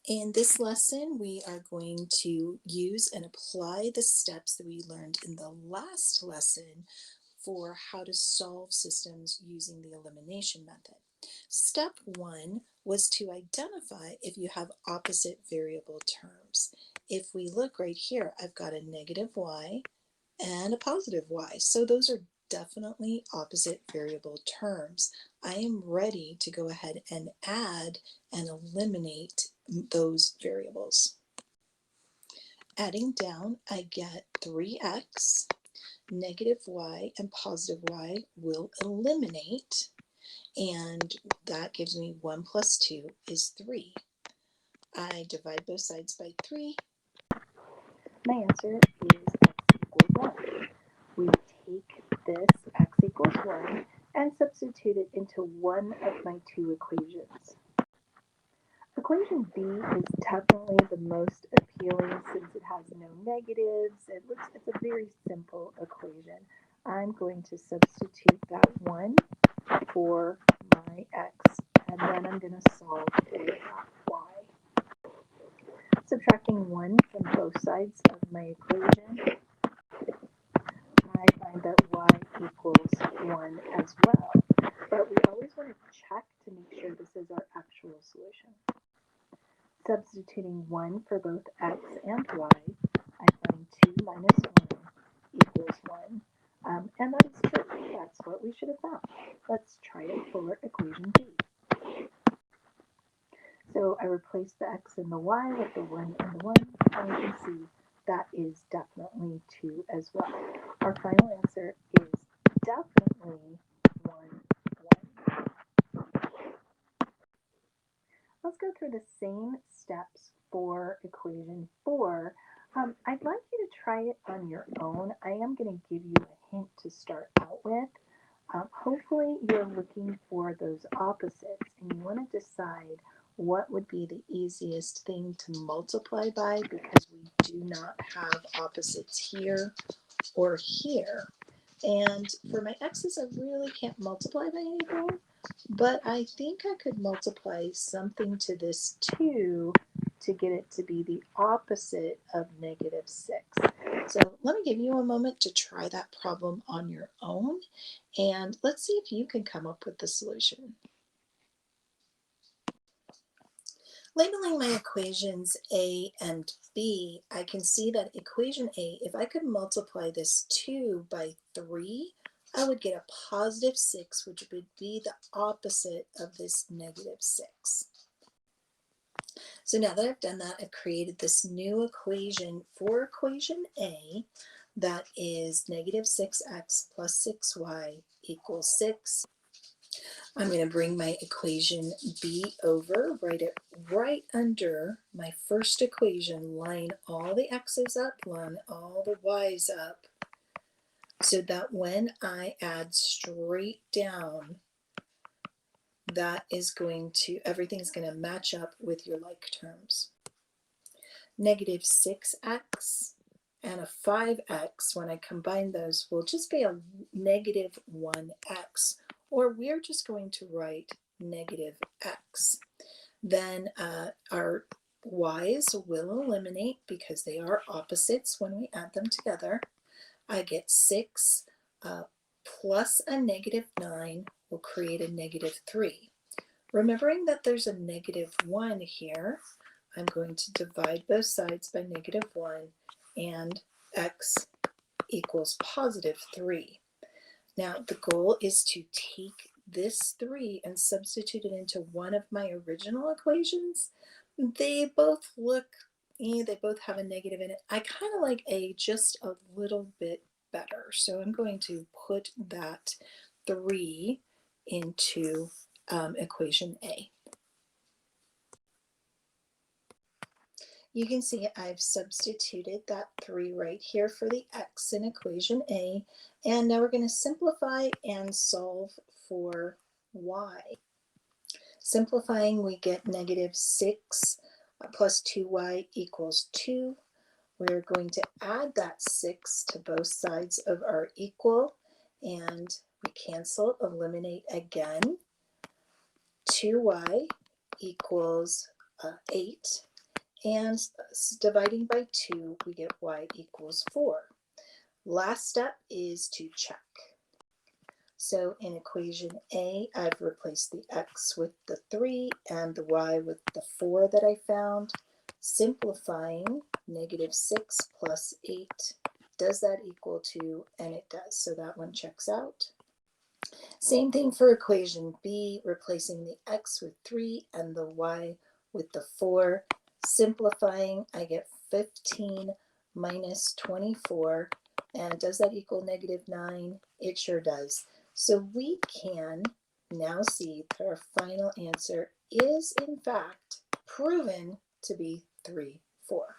In this lesson, we are going to use and apply the steps that we learned in the last lesson for how to solve systems using the elimination method. Step 1 was to identify if you have opposite variable terms. If we look right here, I've got a negative y and a positive y. So those are definitely opposite variable terms. I am ready to go ahead and add and eliminate those variables. Adding down, I get 3x, negative y and positive y will eliminate, and that gives me 1 plus 2 is 3. I divide both sides by 3. My answer is x equals 1. We take this x equals 1 and substitute it into one of my two equations. Equation B is definitely the most appealing since it has no negatives. It's a very simple equation. I'm going to substitute that 1 for my x, and then I'm going to solve for that y. Subtracting 1 from both sides of my equation, I find that y equals 1 as well. But we always want to check to make sure this is our actual solution. Substituting 1 for both x and y, I find 2 minus 1 equals 1. And that is true. That's what we should have found. Let's try it for equation B. So I replace the x and the y with the 1 and the 1, and we can see that is definitely 2 as well. Our final answer is definitely 1, 1. Let's go through the same steps for equation 4. I'd like you to try it on your own. I am going to give you a hint to start out with. Hopefully you're looking for those opposites and you want to decide what would be the easiest thing to multiply by, because we do not have opposites here or here. And for my x's, I really can't multiply by anything, but I think I could multiply something to this 2 to get it to be the opposite of negative 6. So let me give you a moment to try that problem on your own, and let's see if you can come up with the solution. Labeling my equations A and B, I can see that equation A, if I could multiply this 2 by 3, I would get a positive 6, which would be the opposite of this negative 6. So now that I've done that, I've created this new equation for equation A that is negative 6x plus 6y equals 6. I'm going to bring my equation B over, write it right under my first equation, line all the x's up, line all the y's up, so that when I add straight down, that is going to, everything's going to match up with your like terms. Negative 6x and a 5x, when I combine those, will just be a negative 1x. Or we're just going to write negative x. Then our y's will eliminate because they are opposites when we add them together. I get 6 plus a negative 9 will create a negative 3. Remembering that there's a negative 1 here, I'm going to divide both sides by negative 1, and x equals positive 3. Now, the goal is to take this 3 and substitute it into one of my original equations. They both look, they both have a negative in it. I kind of like A just a little bit better. So I'm going to put that 3 into equation A. You can see I've substituted that 3 right here for the x in equation A, and now we're going to simplify and solve for y. Simplifying, we get negative 6 plus 2y equals 2. We're going to add that 6 to both sides of our equal, and we cancel, eliminate again. 2y equals 8. and dividing by 2, we get y equals 4. Last step is to check. So in equation A, I've replaced the x with the 3 and the y with the 4 that I found. Simplifying, -6 plus 8, does that equal 2? And it does, so that one checks out. Same thing for equation B, replacing the x with 3 and the y with the 4. Simplifying, I get 15 minus 24. And does that equal -9? It sure does. So we can now see that our final answer is, in fact, proven to be 3, 4.